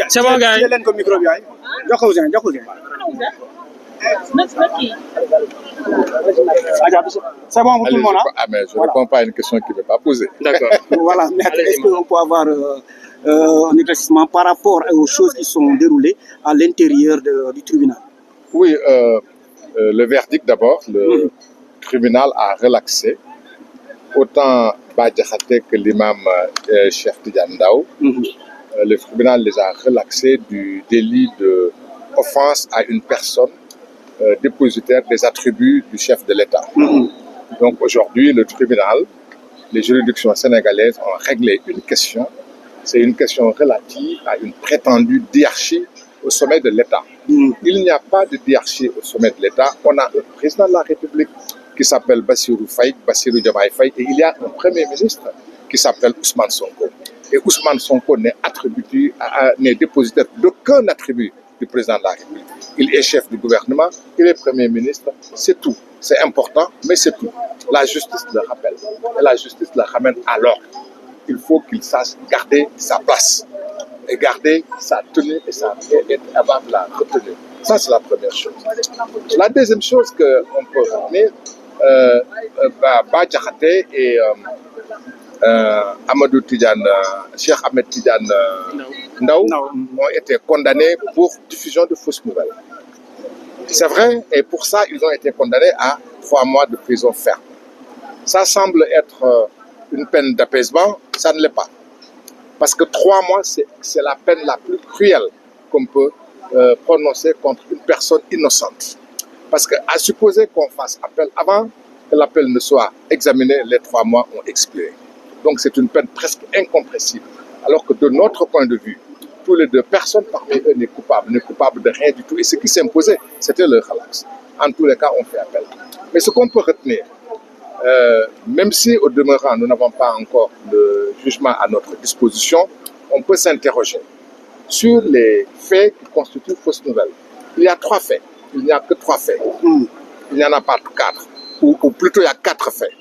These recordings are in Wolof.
C'est bon, gars. C'est bon pour tout le monde, hein? Ah, mais je ne réponds pas à une question qui ne m'est pas posée. D'accord. Voilà, maître, est-ce qu'on peut avoir un éclaircissement par rapport aux choses qui sont déroulées à l'intérieur du tribunal? Oui, le verdict d'abord, le tribunal a relaxé autant Badjahate que l'imam Cheikh Tidiane Ndao. Le tribunal les a relaxés du délit d'offense à une personne dépositaire des attributs du chef de l'État. Donc aujourd'hui, le tribunal, les juridictions sénégalaises ont réglé une question. C'est une question relative à une prétendue diarchie au sommet de l'État. Il n'y a pas de diarchie au sommet de l'État. On a un président de la République qui s'appelle Bassirou Diomaye Faye, et il y a un premier ministre qui s'appelle Ousmane Sonko. Et Ousmane Sonko n'est dépositaire d'aucun attribut du président de la République. Il est chef du gouvernement, il est premier ministre, c'est tout. C'est important, mais c'est tout. La justice le rappelle. Et la justice le ramène à l'ordre. Il faut qu'il sache garder sa place et garder sa tenue et avoir de la retenue. Ça, c'est la première chose. La deuxième chose qu'on peut retenir, Badjahate et Amadou Tidiane, Cheikh Ahmed Tidiane Ndao ont été condamnés pour diffusion de fausses nouvelles. C'est vrai, et pour ça, ils ont été condamnés à 3 mois de prison ferme. Ça semble être une peine d'apaisement, ça ne l'est pas. Parce que 3 mois, c'est la peine la plus cruelle qu'on peut prononcer contre une personne innocente. Parce qu'à supposer qu'on fasse appel avant que l'appel ne soit examiné, les 3 mois ont expiré. Donc c'est une peine presque incompressible. Alors que de notre point de vue, tous les deux personnes parmi eux n'est coupable de rien du tout. Et ce qui s'imposait, c'était le relax. En tous les cas, on fait appel. Mais ce qu'on peut retenir, même si au demeurant, nous n'avons pas encore le jugement à notre disposition, on peut s'interroger sur les faits qui constituent fausses nouvelles. Il y a 3 faits. Il n'y a que 3 faits. Il n'y en a pas 4. Ou plutôt, il y a 4 faits.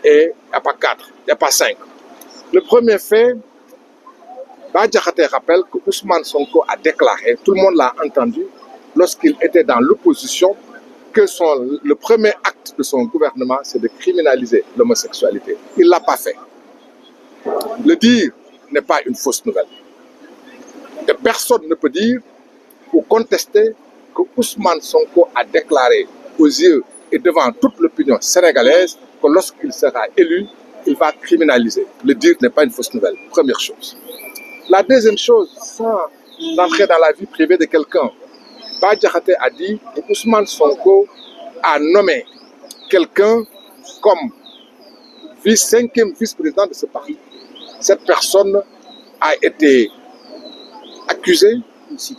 Et il n'y a pas 4, il n'y a pas 5. Le premier fait, Badjahate rappelle que Ousmane Sonko a déclaré, tout le monde l'a entendu, lorsqu'il était dans l'opposition, que le premier acte de son gouvernement, c'est de criminaliser l'homosexualité. Il ne l'a pas fait. Le dire n'est pas une fausse nouvelle. Et personne ne peut dire ou contester que Ousmane Sonko a déclaré aux yeux et devant toute l'opinion sénégalaise que lorsqu'il sera élu, il va criminaliser. Le dire n'est pas une fausse nouvelle, première chose. La deuxième chose, sans entrer dans la vie privée de quelqu'un, Badjahate a dit que Ousmane Sonko a nommé quelqu'un comme 5e vice-président de ce parti. Cette personne a été accusée,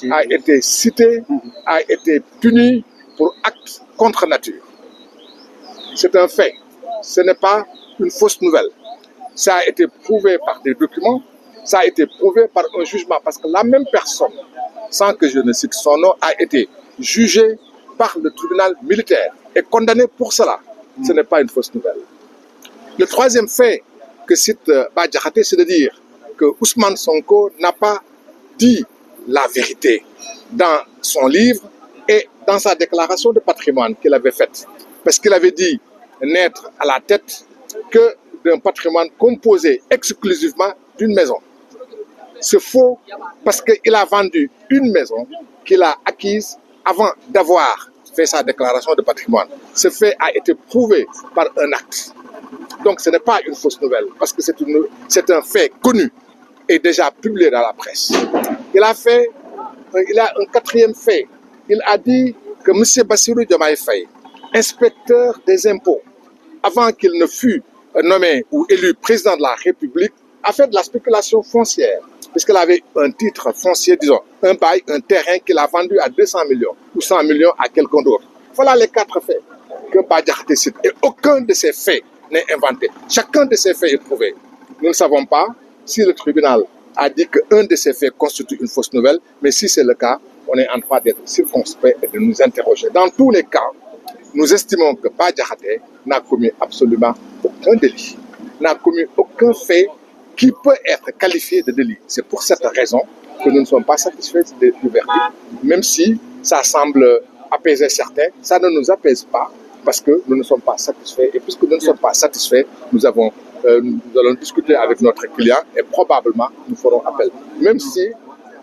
a été citée, a été punie pour acte contre nature. C'est un fait. Ce n'est pas une fausse nouvelle. Ça a été prouvé par des documents, ça a été prouvé par un jugement, parce que la même personne, sans que je ne cite son nom, a été jugée par le tribunal militaire et condamnée pour cela. Ce n'est pas une fausse nouvelle. Le troisième fait que cite Badjahate, c'est de dire que Ousmane Sonko n'a pas dit la vérité dans son livre et dans sa déclaration de patrimoine qu'il avait faite. Parce qu'il avait dit n'être à la tête que d'un patrimoine composé exclusivement d'une maison. C'est faux parce qu'il a vendu une maison qu'il a acquise avant d'avoir fait sa déclaration de patrimoine. Ce fait a été prouvé par un acte. Donc ce n'est pas une fausse nouvelle parce que c'est un fait connu et déjà publié dans la presse. Il a un 4e fait. Il a dit que M. Bassirou Diomaye Faye, inspecteur des impôts, avant qu'il ne fût nommé ou élu président de la République, a fait de la spéculation foncière, puisqu'il avait un titre foncier, disons, un bail, un terrain qu'il a vendu à 200 millions ou 100 millions à quelqu'un d'autre. Voilà les 4 faits que Badjahate cite. Et aucun de ces faits n'est inventé. Chacun de ces faits est prouvé. Nous ne savons pas si le tribunal a dit qu'un de ces faits constitue une fausse nouvelle, mais si c'est le cas, on est en droit d'être circonspect et de nous interroger. Dans tous les cas, nous estimons que Badjahate n'a commis absolument aucun délit, n'a commis aucun fait qui peut être qualifié de délit. C'est pour cette raison que nous ne sommes pas satisfaits du verdict, même si ça semble apaiser certains, ça ne nous apaise pas parce que nous ne sommes pas satisfaits. Et puisque nous ne sommes pas satisfaits, nous allons discuter avec notre client et probablement nous ferons appel. Même si,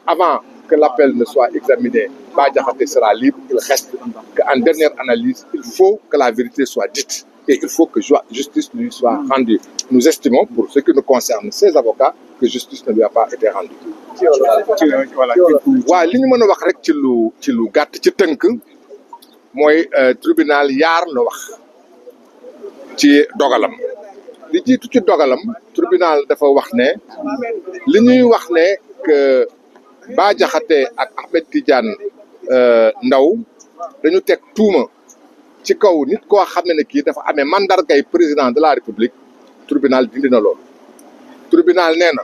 avant que l'appel ne soit examiné, Bah Diakhaté sera libre, il reste qu'en dernière analyse, il faut que la vérité soit dite et il faut que justice lui soit rendue. Nous estimons, pour ce qui nous concerne, ces avocats, que justice ne lui a pas été rendue. waaw li ñu mën a wax rek ci lu gàtt ci tënk mooy tribunal yaar la wax ci dogalam li jiitu ci dogalam tribunal dafa wax ne li ñuy wax ne que Bah Diakhaté ak Ahmed Tidiane Ndao dañu teg tuuma ci kaw nit koo xam ne kii dafa amee mandargay président de la République tribunal dindi na loolu tribunal nee na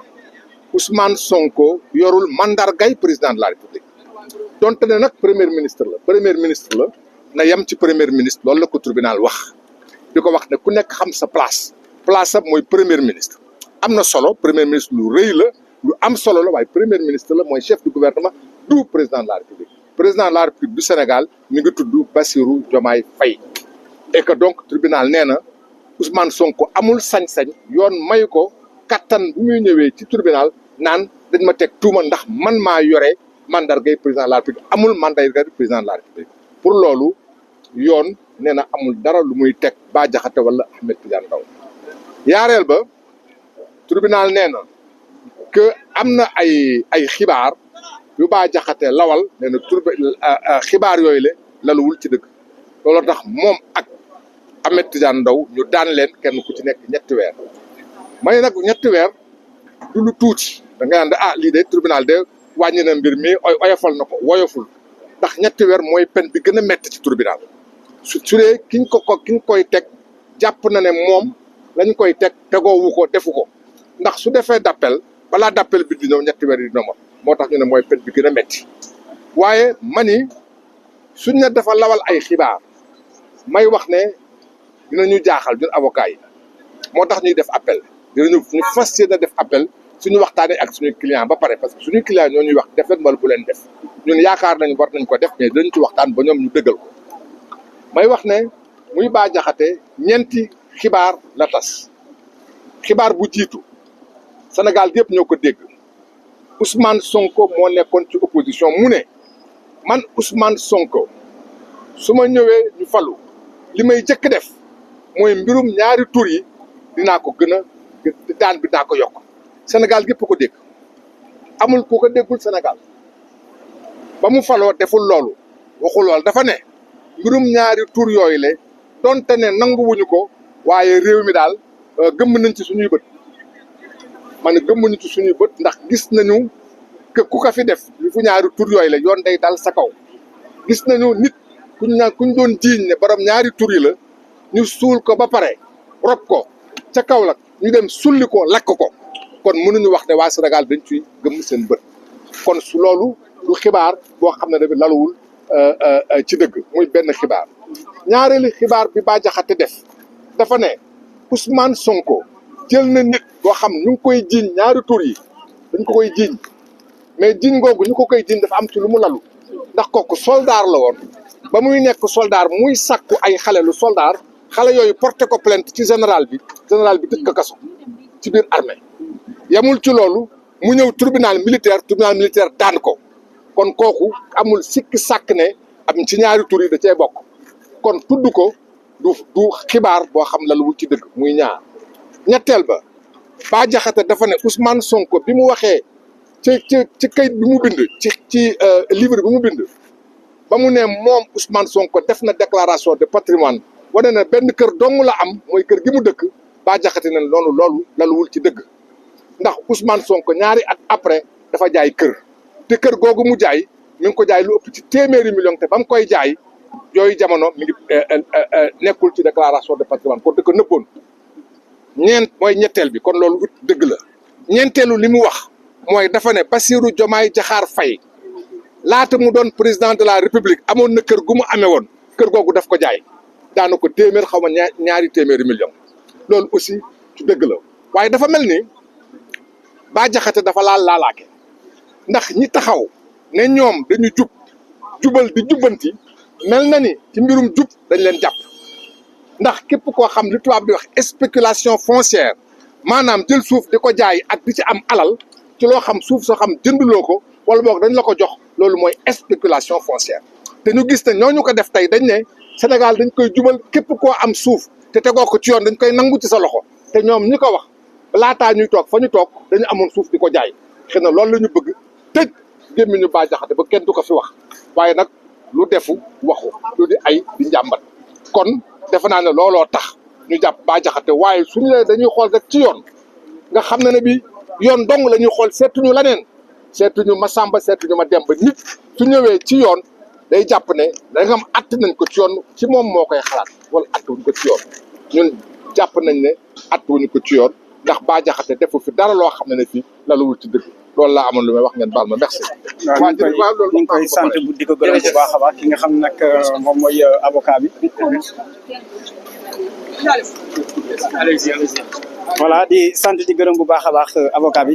Ousmane Sonko yorul mandargay président de la République donte ne nag premier ministre la na yem ci premier ministre loolu la ko tribunal wax di ko wax ne ku nekk xam sa place am mooy premier ministre am na solo premier ministre lu rëy la lu am solo la waaye premier ministre la mooy chef du gouvernement du président de la République président de la République du Sénégal mi ngi tudd Bassirou Diomaye Faye et que donc tribunal nee na Ousmane Sonko amul sañ-sañ yoon may ko kattan bu muy ñëwee ci tribunal naan dañ ma teg tuuma ndax man maa yore mandargay président de la République amul mandargay président de la République pour loolu yoon nee na amul dara lu muy teg Bah Diakhaté wala Ahmed Tidiane Ndao yaareel ba tribunal nee na que am na ay xibaar yu Bah Diakhaté lawal nee na xibaar yooyu laluwul ci dëgg loolu tax moom ak Ahmed Tidiane Ndao ñu daan leen kenn ku ci nekk ñetti weer may nag ñetti weer du lu tuuti da nga naan lii de tribunal de wàññi na mbir mi oyofal na ko woyoful ndax ñetti weer mooy peine bi gën a métti ci tribunal su dee kiñ koy teg jàpp na ne moom lañ koy teg tegoowu ko defu ko ndax su defee d'appel balaa d'appel bi di ñëw ñetti weer yi dina moo tax ñu ne mooy peine bi gën a métti waaye mani suñ ne dafa lawal ay xibaar may wax ne dinañu jaaxal ñun avocat yi moo tax ñuy def appel ñu fas yéene def appel suñu waxtaanee ak suñuy client ba pare parce que suñuy client ñoo ñuy wax def leen wala bu leen def ñun yaakaar nañu war nañ ko def mais dañ ci waxtaan ba ñoom ñu dëggal ko may wax ne muy Bah Diakhaté ñeenti xibaar la tas xibaar bu jiitu Sénégal yëpp ñoo ko dégg Ousmane Sonko moo nekkoon ci opposition mu ne man Ousmane Sonko su ma ñëwee ñu falu li may jëkk def mooy mbirum ñaari tur yi dinaa ko gën a daan bi dinaa ko yokk Sénégal gépp ko dégg amul ku ko déggul Sénégal ba mu faloo deful loolu waxul loolu dafa ne mbirum ñaari tur yooyu le donte ne nanguwuñu ko waaye réew mi daal gëmm nañ ci suñuy bët man gëmmuñu ci suñuy bët ndax gis nañu que ku ko fi def li fu ñaari tur yooyu la yoon day dal sa kaw gis nañu nit kuñ doon jiiñ ne borom ñaari tur yi la ñu suul ko ba pare rob ko ca kaw la ñu dem sulli ko lakk ko kon mënuñu wax ne waa Sénégal dañ ciy gëmm seen bët kon su loolu du xibaar boo xam ne dafa laluwul ci dëgg muy benn xibaar ñaareelu xibaar bi Bah Diakhaté def dafa ne Ousmane Sonko jël na nit boo xam ñu ngi koy jiiñ ñaari tur yi dañ ko koy jiiñ mais jiiñ googu ñu ko koy jiiñ dafa am ci lu mu lalu ndax kooku soldaar la woon ba muy nekk soldaar muy sàkku ay xale lu soldaar xale yooyu porté ko plainte ci général bi tëj ko kaso ci biir armée yamul ci loolu mu ñëw tribunal militaire daan ko kon kooku amul sikki sàkk ne am ci ñaari tur yi da cee bokk kon tudd ko du xibaar boo xam la lu ci dëgg muy ñaar ñetteel ba Bah Diakhaté dafa ne Ousmane Sonko bi mu waxee ci kayit bi mu bind ci livre bi mu bind ba mu ne moom Ousmane Sonko def na déclaration de patrimoine wane na benn kër dong la am mooy kër gi mu dëkk Bah Diakhaté ne loolu laluwul ci dëgg ndax Ousmane Sonko ñaari at après dafa jaay kër te kër googu mu jaay mi ngi ko jaay lu ëpp ci téeméeri million te ba mu koy jaay yooyu jamono mi ngi nekkul ci déclaration de patrimoine kon da ko nëbboon mooy ñetteel bi kon loolu dëgg la ñeenteelu li mu wax mooy dafa ne Bassirou Diomaye Diakhar Faye laata mu doon président de la République amoon na kër gu mu amee woon kër googu daf ko jaay daana ko téeméer xaw ma ñaari téeméeri million loolu aussi ci dëgg la waaye dafa mel ni Bah Diakhaté dafa laalaake ndax ñi taxaw ne ñoom dañu jubal di jubbanti mel na ni ci mbirum jub dañ leen jàpp ndax képp koo xam li tubaab di wax spéculation foncière maanaam jël suuf di ko jaay ak di ci am alal ci loo xam suuf soo xam jënduloo ko wala boog dañ la ko jox loolu mooy spéculation foncière te ñu gis ne ñooñu ko def tey dañ ne Sénégal dañ koy jubal képp koo am suuf te tegoo ko ci yoon dañ koy nangu ci sa loxo te ñoom ñi ko wax laataa ñuy toog fa ñu toog dañu amoon suuf di ko jaay xëy na loolu la ñu bëgg tëj gémmiñu Bah Diakhaté ba kenn du ko fi wax waaye nag lu defu waxu lu di ay di njàmbat kon defe naa ne looloo tax ñu jàpp Bah Diakhaté waaye suñu lee dañuy xool rek ci yoon nga xam ne bi yoon dong la ñuy xool seetuñu leneen seetuñu ma Samba seetuñu ma Demba nit su ñëwee ci yoon day jàpp ne da nga am att nañ ko ci yoon ci moom moo koy xalaat wala att wuñ ko ci yoon ñun jàpp nañ ne att wuñu ko ci yoon ndax Bah Diakhaté defu fi dara loo xam ne fii la lu wul ci dëgg loolu laa amoon lu may wax ngeen baal ma merci. waaw ñu ngi koy sant bu di ko gërëm bu baax a baax ki nga xam nag moom mooy avocat bi. voilà di sant di gërëm bu baax a baax avocat bi.